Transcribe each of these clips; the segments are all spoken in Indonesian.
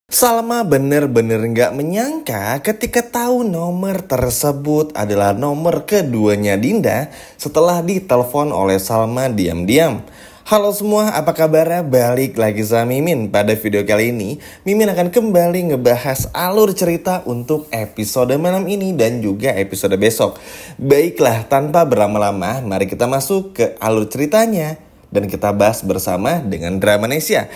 Salma bener-bener gak menyangka ketika tahu nomor tersebut adalah nomor keduanya Dinda setelah ditelepon oleh Salma diam-diam. Halo semua, apa kabar? Balik lagi sama Mimin. Pada video kali ini, Mimin akan kembali ngebahas alur cerita untuk episode malam ini dan juga episode besok. Baiklah, tanpa berlama-lama, mari kita masuk ke alur ceritanya dan kita bahas bersama dengan Dramanesia.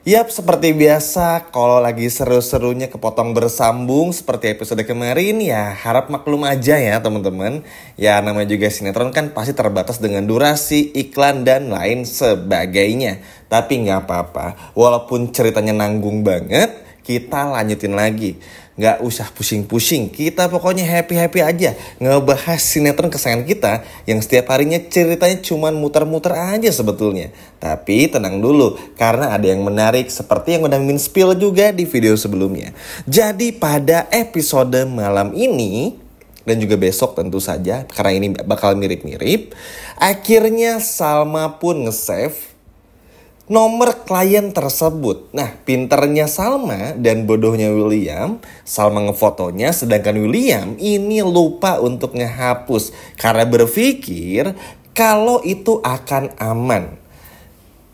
Yap, seperti biasa, kalau lagi seru-serunya kepotong bersambung seperti episode kemarin, ya harap maklum aja ya teman-teman. Ya namanya juga sinetron kan pasti terbatas dengan durasi, iklan, dan lain sebagainya. Tapi nggak apa-apa, walaupun ceritanya nanggung banget, kita lanjutin lagi. Nggak usah pusing-pusing, kita pokoknya happy-happy aja ngebahas sinetron kesayangan kita yang setiap harinya ceritanya cuman muter-muter aja sebetulnya. Tapi tenang dulu, karena ada yang menarik seperti yang udah Mimin spill juga di video sebelumnya. Jadi pada episode malam ini dan juga besok tentu saja, karena ini bakal mirip-mirip, akhirnya Salma pun nge-save nomor klien tersebut. Nah, pinternya Salma dan bodohnya William, Salma ngefotonya sedangkan William ini lupa untuk ngehapus karena berpikir kalau itu akan aman.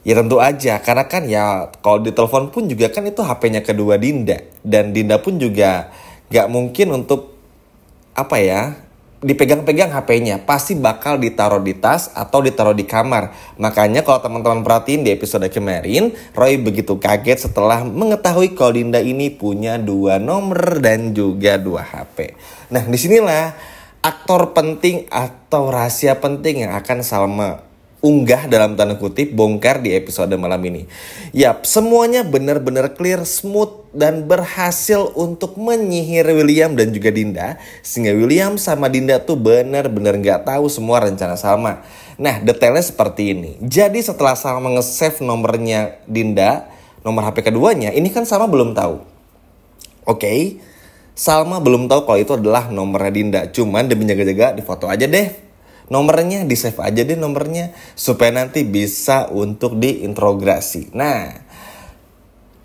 Ya tentu aja, karena kan ya kalau ditelepon pun juga kan itu HP-nya kedua Dinda. Dan Dinda pun juga gak mungkin untuk dipegang-pegang HP-nya, pasti bakal ditaruh di tas atau ditaruh di kamar. Makanya kalau teman-teman perhatiin di episode kemarin, Roy begitu kaget setelah mengetahui kalau Dinda ini punya 2 nomor dan juga 2 HP. Nah, disinilah aktor penting atau rahasia penting yang akan Salma unggah dalam tanda kutip, bongkar di episode malam ini. Yap, semuanya benar-benar clear, smooth, dan berhasil untuk menyihir William dan juga Dinda. Sehingga William sama Dinda tuh benar-benar gak tahu semua rencana Salma. Nah, detailnya seperti ini. Jadi setelah Salma nge-save nomornya Dinda, nomor HP keduanya, ini kan Salma belum tahu. Oke, Salma belum tahu kalau itu adalah nomornya Dinda. Cuman demi jaga-jaga, di foto aja deh nomornya, di save aja deh nomornya supaya nanti bisa untuk diintegrasi. Nah,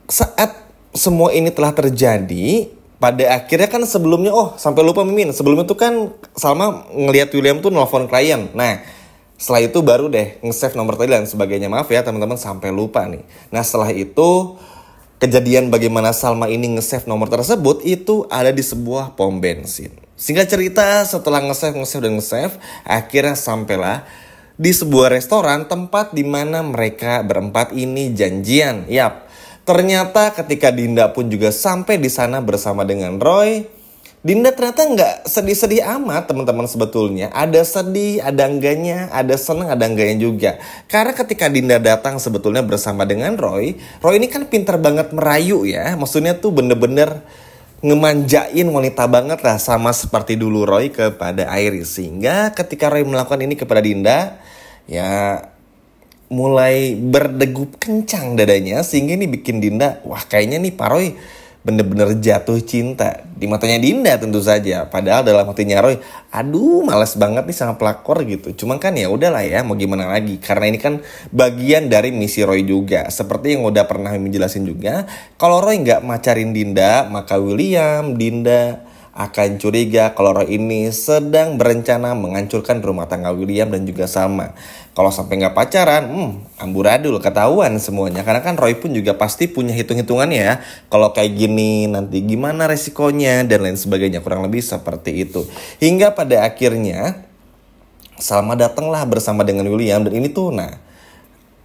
saat semua ini telah terjadi, pada akhirnya kan sebelumnya, sampai lupa Mimin, sebelum itu kan Salma ngelihat William tuh nelfon klien. Nah, setelah itu baru deh nge-save nomor tadi dan sebagainya. Maaf ya teman-teman, sampai lupa nih. Nah, setelah itu kejadian bagaimana Salma ini nge-save nomor tersebut itu ada di sebuah pom bensin. Singkat cerita, setelah nge-save, akhirnya sampailah di sebuah restoran tempat di mana mereka berempat ini janjian. Yap, ternyata ketika Dinda pun juga sampai di sana bersama dengan Roy, Dinda ternyata nggak sedih-sedih amat teman-teman sebetulnya. Ada sedih, ada enggaknya, ada senang, ada enggaknya juga. Karena ketika Dinda datang sebetulnya bersama dengan Roy ini kan pintar banget merayu ya. Maksudnya tuh bener-bener ngemanjain wanita banget lah, sama seperti dulu Roy kepada Iris. Sehingga ketika Roy melakukan ini kepada Dinda, ya mulai berdegup kencang dadanya. Sehingga ini bikin Dinda, wah kayaknya nih Pak Roy bener-bener jatuh cinta di matanya Dinda tentu saja. Padahal dalam hatinya Roy, aduh males banget nih sama pelakor gitu. Cuman kan ya udahlah ya, mau gimana lagi, karena ini kan bagian dari misi Roy juga. Seperti yang udah pernah menjelasin juga, kalau Roy nggak macarin Dinda, maka William, Dinda akan curiga kalau Roy ini sedang berencana menghancurkan rumah tangga William dan juga Salma. Kalau sampai nggak pacaran, amburadul, ketahuan semuanya. Karena kan Roy pun juga pasti punya hitung-hitungannya ya. Kalau kayak gini nanti gimana resikonya dan lain sebagainya, kurang lebih seperti itu. Hingga pada akhirnya Salma datanglah bersama dengan William, dan ini tuh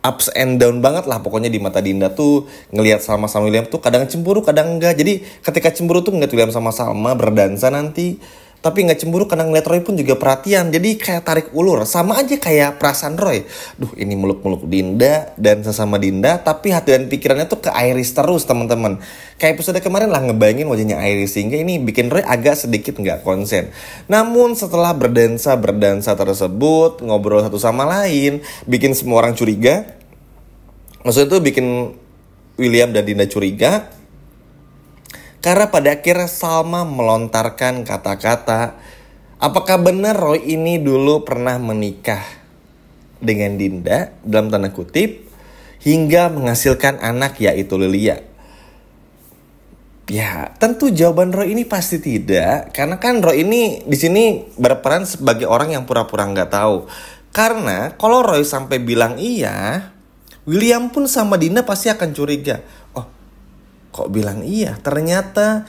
ups and down banget lah pokoknya di mata Dinda tuh. Ngelihat Salma sama William tuh kadang cemburu, kadang enggak. Jadi ketika cemburu tuh ngeliat William sama Salma berdansa nanti, tapi nggak cemburu karena ngeliat Roy pun juga perhatian. Jadi kayak tarik ulur, sama aja kayak perasaan Roy. Duh, ini muluk-muluk Dinda dan sesama Dinda, tapi hati dan pikirannya tuh ke Iris terus teman-teman. Kayak episode kemarin lah ngebayangin wajahnya Iris, sehingga ini bikin Roy agak sedikit nggak konsen. Namun setelah berdansa tersebut, ngobrol satu sama lain, bikin semua orang curiga. Maksudnya tuh bikin William dan Dinda curiga. Karena pada akhirnya Salma melontarkan kata-kata, apakah benar Roy ini dulu pernah menikah dengan Dinda dalam tanda kutip hingga menghasilkan anak yaitu Lilia. Ya, tentu jawaban Roy ini pasti tidak, karena kan Roy ini di sini berperan sebagai orang yang pura-pura nggak tahu. Karena kalau Roy sampai bilang iya, William pun sama Dinda pasti akan curiga. Oh, kok bilang iya? Ternyata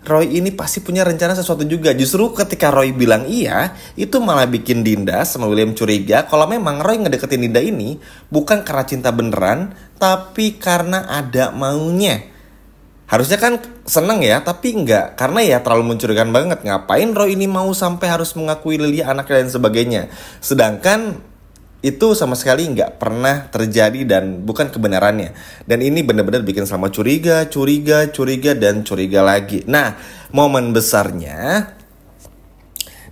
Roy ini pasti punya rencana sesuatu juga. Justru ketika Roy bilang iya, itu malah bikin Dinda sama William curiga kalau memang Roy ngedeketin Dinda ini bukan karena cinta beneran, tapi karena ada maunya. Harusnya kan seneng ya, tapi enggak. Karena ya terlalu mencurigakan banget. Ngapain Roy ini mau sampai harus mengakui Lilia anaknya dan sebagainya. Sedangkan itu sama sekali nggak pernah terjadi dan bukan kebenarannya. Dan ini benar-benar bikin Salma curiga, dan curiga lagi. Nah, momen besarnya.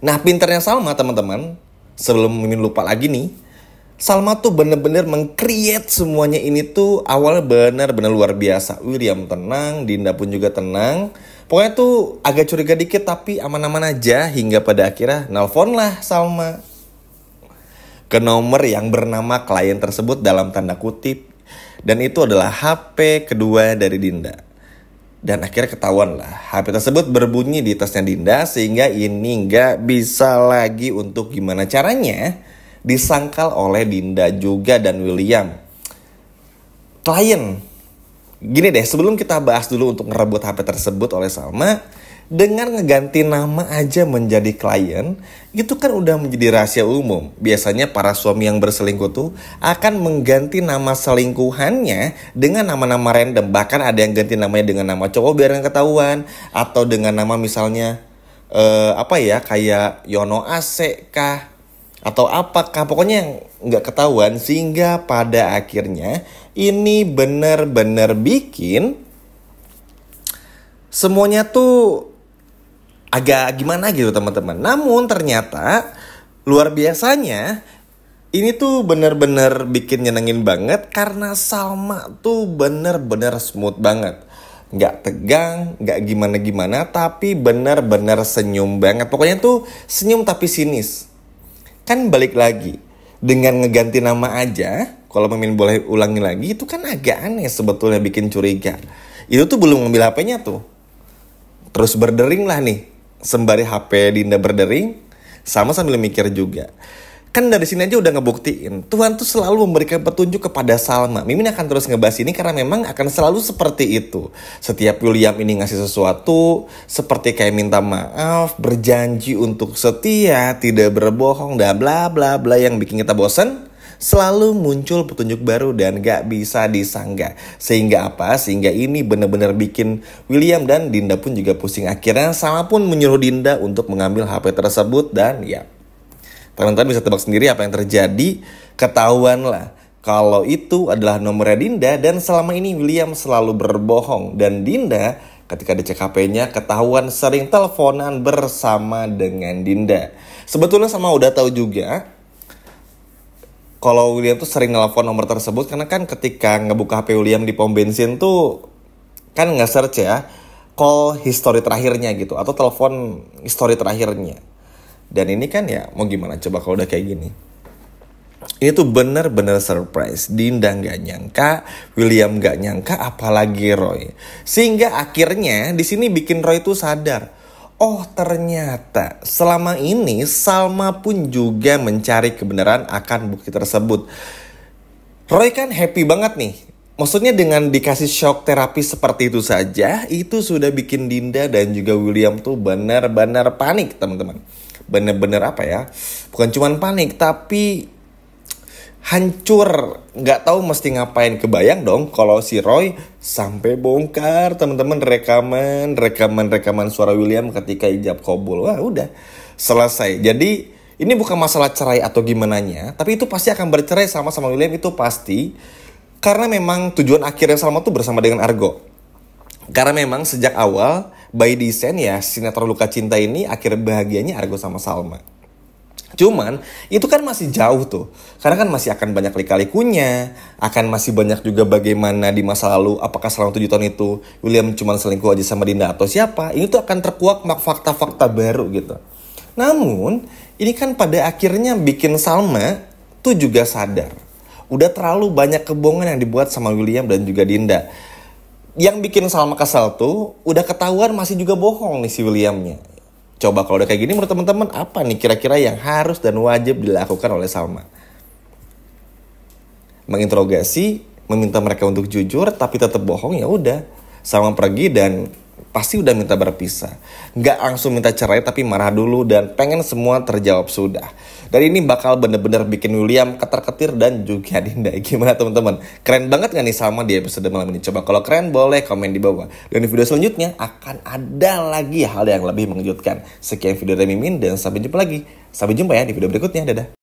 Nah, pinternya Salma teman-teman. Sebelum Mimin lupa lagi nih. Salma tuh bener-bener meng-create semuanya ini tuh awalnya bener-bener luar biasa. William tenang, Dinda pun juga tenang. Pokoknya tuh agak curiga dikit tapi aman-aman aja. Hingga pada akhirnya nelfonlah Salma ke nomor yang bernama klien tersebut dalam tanda kutip. Dan itu adalah HP kedua dari Dinda. Dan akhirnya ketahuan lah, HP tersebut berbunyi di tasnya Dinda. Sehingga ini gak bisa lagi untuk gimana caranya disangkal oleh Dinda juga dan William. Klien. Gini deh, sebelum kita bahas dulu untuk ngerebut HP tersebut oleh Salma, dengan ngeganti nama aja menjadi klien, itu kan udah menjadi rahasia umum. Biasanya para suami yang berselingkuh tuh akan mengganti nama selingkuhannya dengan nama-nama random. Bahkan ada yang ganti namanya dengan nama cowok biar nggak ketahuan, atau dengan nama misalnya kayak Yono Ase kah, atau apakah, pokoknya yang nggak ketahuan. Sehingga pada akhirnya ini benar-benar bikin semuanya tuh agak gimana gitu teman-teman. Namun ternyata luar biasanya ini tuh benar-benar bikin nyenengin banget. Karena Salma tuh benar-benar smooth banget. Nggak tegang, nggak gimana-gimana, tapi benar-benar senyum banget. Pokoknya tuh senyum tapi sinis. Kan balik lagi, dengan ngeganti nama aja, kalau Mimin boleh ulangi lagi, itu kan agak aneh sebetulnya, bikin curiga. Itu tuh belum ngambil HP-nya tuh. Terus berdering lah nih, sembari HP Dinda berdering, sama sambil mikir juga. Kan dari sini aja udah ngebuktiin, Tuhan tuh selalu memberikan petunjuk kepada Salma. Mimin akan terus ngebahas ini karena memang akan selalu seperti itu. Setiap William ini ngasih sesuatu, seperti kayak minta maaf, berjanji untuk setia, tidak berbohong, dan bla bla bla yang bikin kita bosan, selalu muncul petunjuk baru dan gak bisa disanggah. Sehingga apa? Sehingga ini benar-benar bikin William dan Dinda pun juga pusing. Akhirnya Salma pun menyuruh Dinda untuk mengambil HP tersebut dan ya, teman-teman bisa tebak sendiri apa yang terjadi. Ketahuan lah kalau itu adalah nomornya Dinda. Dan selama ini William selalu berbohong. Dan Dinda ketika dicek HP-nya ketahuan sering teleponan bersama dengan Dinda. Sebetulnya sama udah tahu juga kalau William tuh sering nelfon nomor tersebut. Karena kan ketika ngebuka HP William di pom bensin tuh kan nge-search ya call history terakhirnya gitu, atau telepon history terakhirnya. Dan ini kan ya mau gimana coba kalau udah kayak gini. Ini tuh bener-bener surprise. Dinda gak nyangka, William gak nyangka, apalagi Roy. Sehingga akhirnya di sini bikin Roy tuh sadar. Oh ternyata selama ini Salma pun juga mencari kebenaran akan bukti tersebut. Roy kan happy banget nih. Maksudnya dengan dikasih shock terapi seperti itu saja, itu sudah bikin Dinda dan juga William tuh benar-benar panik teman-teman. Bener-bener bukan cuman panik tapi hancur, nggak tahu mesti ngapain. Kebayang dong kalau si Roy sampai bongkar teman-teman rekaman suara William ketika ijab kabul. Wah udah selesai. Jadi ini bukan masalah cerai atau gimananya, tapi itu pasti akan bercerai sama William, itu pasti. Karena memang tujuan akhirnya Salma tuh bersama dengan Argo. Karena memang sejak awal by design ya, sinetron Luka Cinta ini akhir bahagianya Argo sama Salma. Cuman itu kan masih jauh tuh. Karena kan masih akan banyak lika-likunya, akan masih banyak juga bagaimana di masa lalu, apakah selama 7 tahun itu William cuma selingkuh aja sama Dinda atau siapa. Ini tuh akan terkuak fakta-fakta baru gitu. Namun ini kan pada akhirnya bikin Salma tuh juga sadar. Udah terlalu banyak kebohongan yang dibuat sama William dan juga Dinda. Yang bikin Salma kesal tuh udah ketahuan masih juga bohong nih si Williamnya. Coba kalau udah kayak gini menurut teman-teman apa nih kira-kira yang harus dan wajib dilakukan oleh Salma? Menginterogasi, meminta mereka untuk jujur tapi tetap bohong, ya udah. Salma pergi dan pasti udah minta berpisah. Nggak langsung minta cerai tapi marah dulu dan pengen semua terjawab sudah. Dan ini bakal bener-bener bikin William ketar-ketir dan juga Dinda. Gimana teman-teman? Keren banget gak nih Salma di episode malam ini? Coba kalau keren boleh komen di bawah. Dan di video selanjutnya akan ada lagi hal yang lebih mengejutkan. Sekian video dari Mimin dan sampai jumpa lagi. Sampai jumpa ya di video berikutnya. Dadah.